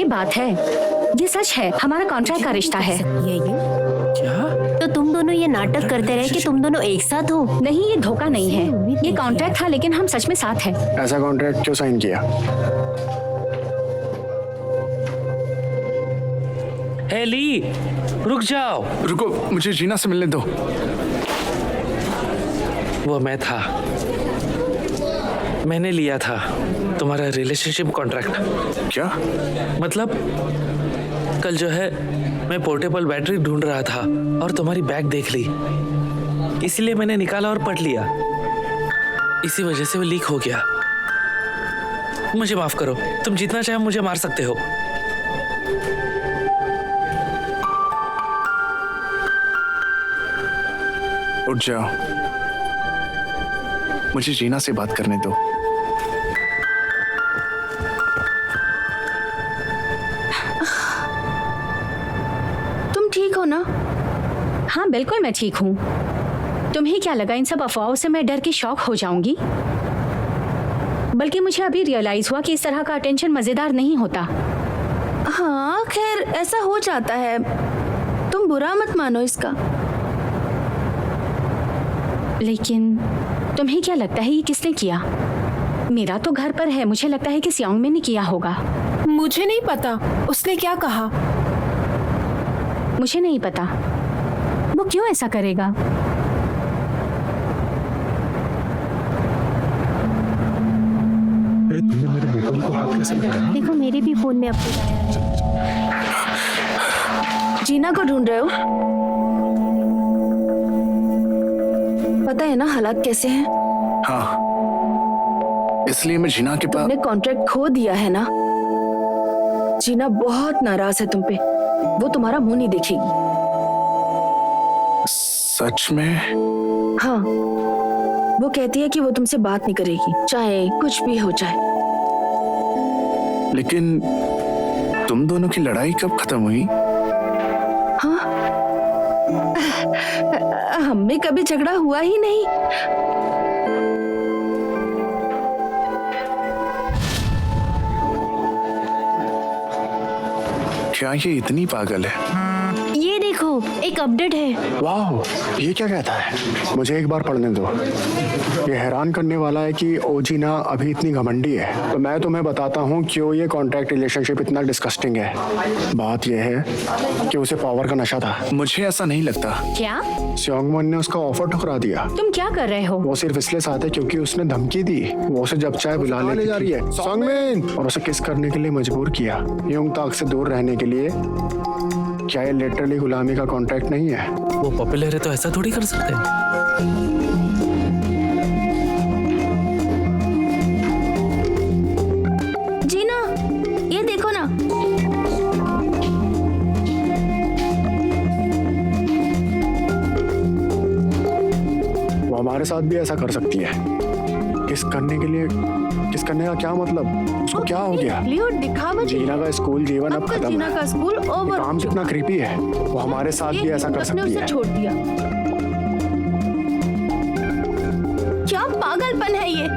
बात है, ये सच है, हमारा कॉन्ट्रैक्ट का रिश्ता है। ये क्या? तो तुम दोनों ये नाटक करते रहे कि तुम दोनों एक साथ हो? नहीं, ये धोखा नहीं है, ये कॉन्ट्रैक्ट था, लेकिन हम सच में साथ हैं। ऐसा कॉन्ट्रैक्ट क्यों साइन किया? हे ली, रुक जाओ। रुको, मुझे जीना से मिलने दो। वो मैं था, मैंने लिया था तुम्हारा रिलेशनशिप कॉन्ट्रैक्ट। क्या? मतलब कल जो है मैं पोर्टेबल बैटरी ढूंढ रहा था और तुम्हारी बैग देख ली, इसलिए मैंने निकाला और पढ़ लिया। इसी वजह से वो लीक हो गया। मुझे माफ करो, तुम जितना चाहे मुझे मार सकते हो। उठ जाओ, मुझे जीना से बात करने दो। तुम ठीक हो ना? हाँ बिल्कुल मैं ठीक हूँ। तुम्हें क्या लगा इन सब अफवाहों से मैं डर के शॉक हो जाऊंगी? बल्कि मुझे अभी रियलाइज हुआ कि इस तरह का अटेंशन मजेदार नहीं होता। हाँ खैर ऐसा हो जाता है, तुम बुरा मत मानो इसका। लेकिन तुम्हें क्या लगता है ये किसने किया? मेरा तो घर पर है, मुझे लगता है कि सियोंगमिन ने किया होगा। मुझे नहीं पता उसने क्या कहा। मुझे नहीं पता वो क्यों ऐसा करेगा। तुमने मेरे बेटे को हाथ कैसे लगाया? देखो मेरे भी फोन में अपडेट आया है। जीना को ढूंढ रहे हो? पता है ना हालात कैसे हैं? हाँ, इसलिए मैं जीना के पास। तुमने कॉन्ट्रैक्ट खो दिया है ना। जीना बहुत नाराज है तुम पे, वो तुम्हारा मुंह नहीं देखेगी। सच में? हाँ, वो कहती है कि वो तुमसे बात नहीं करेगी, चाहे कुछ भी हो जाए। लेकिन तुम दोनों की लड़ाई कब खत्म हुई? हाँ, हम में कभी झगड़ा हुआ ही नहीं। क्या ये इतनी पागल है? ये देखो एक अपडेट है। वाह, ये क्या कहता है? मुझे एक बार पढ़ने दो। ये हैरान करने वाला है कि ओजीना अभी इतनी घमंडी है। तो मैं तुम्हें बताता हूँ क्यों ये कॉन्ट्रैक्ट रिलेशनशिप इतना डिस्गस्टिंग है। बात यह है कि उसे पावर का नशा था। मुझे ऐसा नहीं लगता। क्या? सियोंगमिन ने उसका ऑफर ठुकरा दिया। तुम क्या कर रहे हो? वो सिर्फ इसलिए साथ है क्योंकि उसने धमकी दी। वो उसे जब चाहे बुला ले जा रही है सियोंगमिन, और उसे किस करने के लिए मजबूर किया युंगताक से दूर रहने के लिए। क्या ये लिटरली गुलामी का कॉन्ट्रैक्ट नहीं है? वो पॉपुलर है तो ऐसा थोड़ी कर सकते हैं। जीना, ये देखो ना। वो हमारे साथ भी ऐसा कर सकती है। किस करने के लिए? किस करने का क्या मतलब? उसको क्या हो गया? लियो दिखावा। जीना का स्कूल जीवन अब आपका खत्म जीना है। का स्कूल ओवर। काम कितना क्रीपी है। वो हमारे साथ भी ऐसा कर सकती उसे है। छोड़ दिया। क्या पागलपन है ये?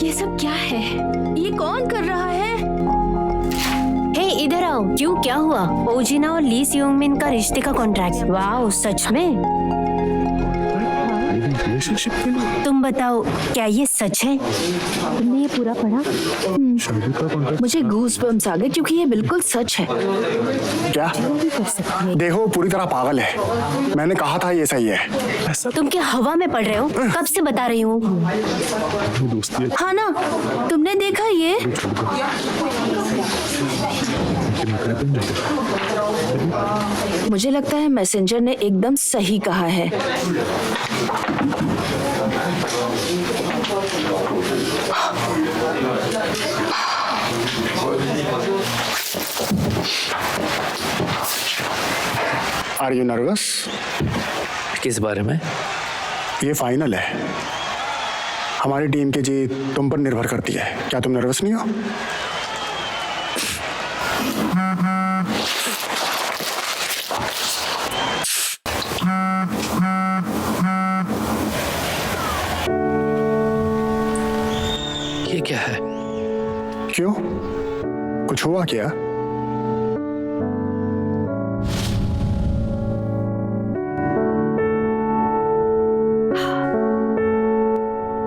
ये सब क्या है? ये कौन कर रहा है? हे इधर आओ। क्यों, क्या हुआ? ओजीना और ली सियोंगमिन का रिश्ते का कॉन्ट्रैक्ट। वाह, सच में? रिलेशनशिप के लिए तुम बताओ क्या ये सच है? तुमने ये पूरा पढ़ा? शादी का कॉन्ट्रैक्ट? मुझे गूज़बम्प्स आ गए क्योंकि ये बिल्कुल सच है। क्या? कर सकती है। देखो, पूरी तरह पागल है। मैंने कहा था ये सही है। ऐसा तुम क्या हवा में पढ़ रहे हो? कब से बता रही हूँ। दोस्ती है। हाँ ना, तुमने देखा ये? मुझे लगता है मैसेंजर ने एकदम सही कहा है। Are you nervous? किस बारे में? ये फाइनल है। हमारी टीम की जीत तुम पर निर्भर करती है। क्या तुम नर्वस नहीं हो? कुछ हुआ क्या?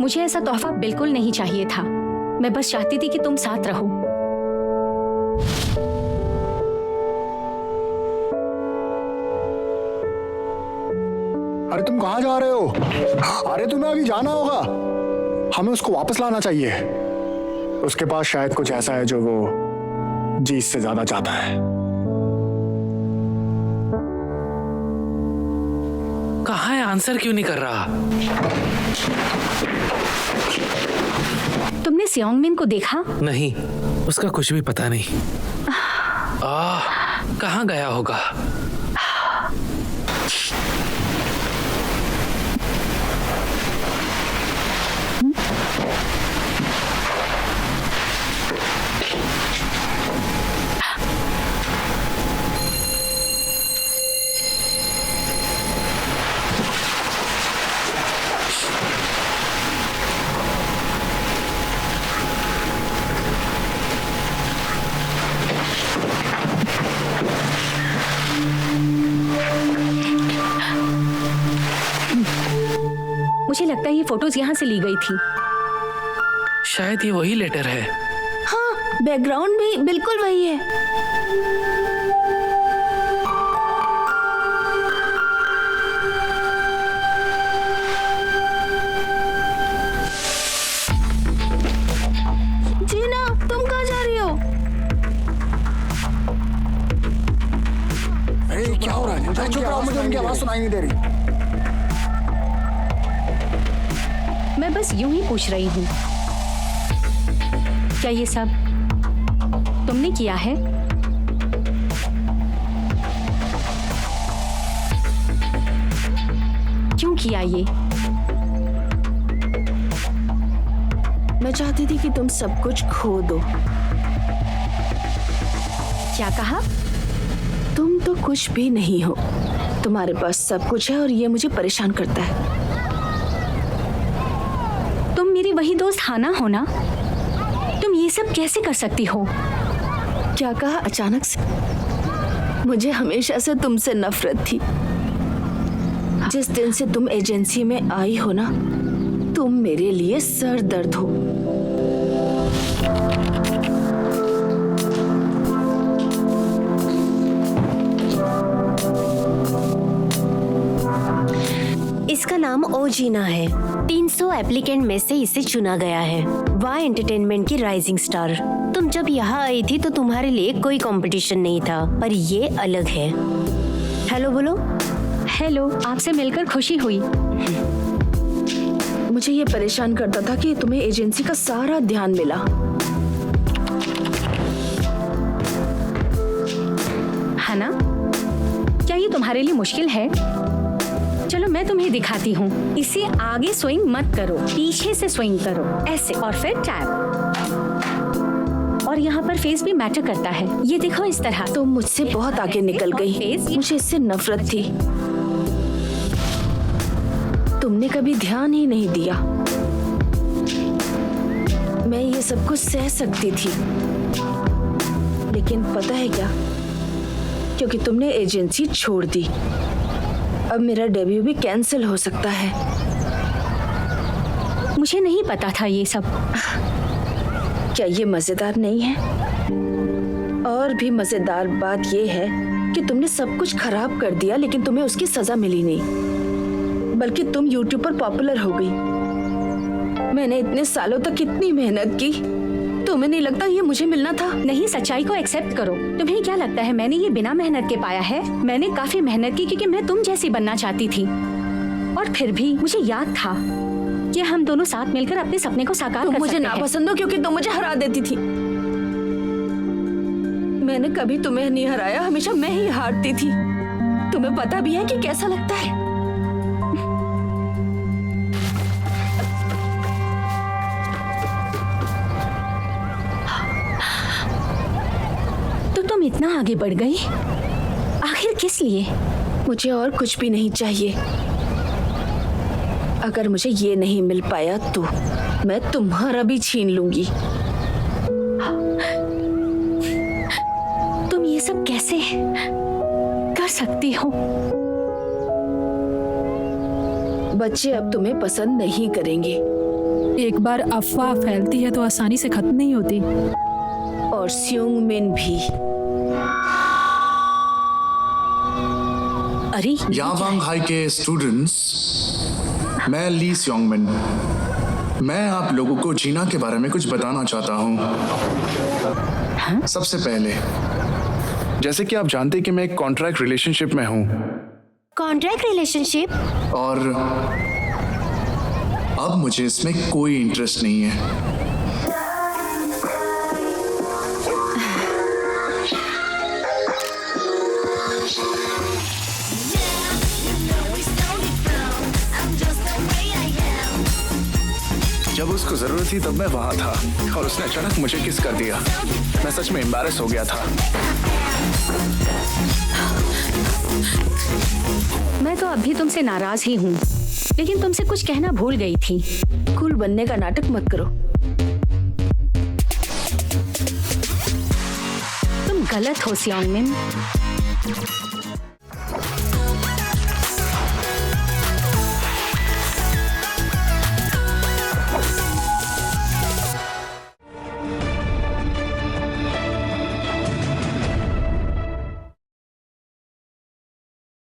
मुझे ऐसा तोहफा बिल्कुल नहीं चाहिए था। मैं बस चाहती थी कि तुम साथ रहो। अरे तुम कहाँ जा रहे हो? अरे तुम्हें अभी जाना होगा। हमें उसको वापस लाना चाहिए। उसके पास शायद कुछ ऐसा है जो वो जीत से ज्यादा चाहता है। कहाँ है? आंसर क्यों नहीं कर रहा? तुमने सियोंगमिन को देखा? नहीं, उसका कुछ भी पता नहीं। कहाँ गया होगा? मुझे लगता है ये फोटोज यहाँ से ली गई थी। शायद ये वही लेटर है। हाँ, बैकग्राउंड भी बिल्कुल वही है। जीना, तुम कहाँ जा रही हो? अरे क्या हो रहा है? चुप रहो, मुझे उनकी आवाज सुनाई नहीं दे रही। मैं बस यूं ही पूछ रही हूँ, क्या ये सब तुमने किया है? क्यों किया ये? मैं चाहती थी कि तुम सब कुछ खो दो। क्या कहा? तुम तो कुछ भी नहीं हो। तुम्हारे पास सब कुछ है और ये मुझे परेशान करता है। तुम मेरी वही दोस्त हाना हो ना? तुम ये सब कैसे कर सकती हो? क्या कहा अचानक से? मुझे हमेशा से तुमसे नफरत थी। जिस दिन से तुम एजेंसी में आई हो ना, तुम मेरे लिए सर दर्द हो। इसका नाम ओजीना है। 300 एप्लीकेंट में से इसे चुना गया है। वाह एंटरटेनमेंट की राइजिंग स्टार। तुम जब यहाँ आई थी तो तुम्हारे लिए कोई कंपटीशन नहीं था, पर ये अलग है। हेलो बोलो। हेलो, आपसे मिलकर खुशी हुई। मुझे ये परेशान करता था कि तुम्हें एजेंसी का सारा ध्यान मिला। है ना? क्या ये तुम्हारे लिए मुश्किल है? चलो मैं तुम्हें दिखाती हूँ। इसे आगे स्विंग मत करो, पीछे से स्विंग करो, ऐसे, और फिर टैप। और यहाँ पर फेस भी मैटर करता है। ये देखो इस तरह। तुम मुझसे बहुत आगे निकल गई। मुझे इससे नफरत थी। तुमने कभी ध्यान ही नहीं दिया। मैं ये सब कुछ सह सकती थी, लेकिन पता है क्या? क्योंकि तुमने एजेंसी छोड़ दी, अब मेरा डेब्यू भी कैंसिल हो सकता है। मुझे नहीं पता था ये सब। क्या ये मजेदार नहीं है? और भी मजेदार बात ये है कि तुमने सब कुछ खराब कर दिया, लेकिन तुम्हें उसकी सजा मिली नहीं, बल्कि तुम यूट्यूब पर पॉपुलर हो गई। मैंने इतने सालों तक इतनी मेहनत की, तुम्हें नहीं लगता ये मुझे मिलना था? नहीं, सच्चाई को एक्सेप्ट करो। तुम्हें क्या लगता है मैंने ये बिना मेहनत के पाया है? मैंने काफी मेहनत की क्योंकि मैं तुम जैसी बनना चाहती थी। और फिर भी मुझे याद था कि हम दोनों साथ मिलकर अपने सपने को साकार कर सकते हैं। मुझे नापसंद हो क्योंकि तुम मुझे हरा देती थी। मैंने कभी तुम्हें नहीं हराया, हमेशा मैं ही हारती थी। तुम्हें पता भी है कि कैसा लगता है। तो तुम इतना आगे बढ़ गई, आखिर किस लिए? मुझे और कुछ भी नहीं चाहिए। अगर मुझे ये नहीं मिल पाया तो मैं तुम्हारा भी छीन लूंगी। बच्चे अब तुम्हें पसंद नहीं करेंगे। एक बार अफवाह फैलती है तो आसानी से खत्म नहीं होती। और स्योंगमिन भी। अरे यावांग हाई के स्टूडेंट्स, मैं ली स्योंगमिन। मैं आप लोगों को जीना के बारे में कुछ बताना चाहता हूँ। सबसे पहले, जैसे कि आप जानते हैं कि मैं एक कॉन्ट्रैक्ट रिलेशनशिप में हूँ कॉन्ट्रैक्ट रिलेशनशिप? और अब मुझे इसमें कोई इंटरेस्ट नहीं है। जब उसको जरूरत थी तब मैं वहां था और उसने अचानक मुझे किस कर दिया। मैं सच में एम्बैरेस हो गया था। मैं तो अभी तुमसे नाराज ही हूँ, लेकिन तुमसे कुछ कहना भूल गई थी। कूल बनने का नाटक मत करो। तुम गलत हो स्योंगमिन।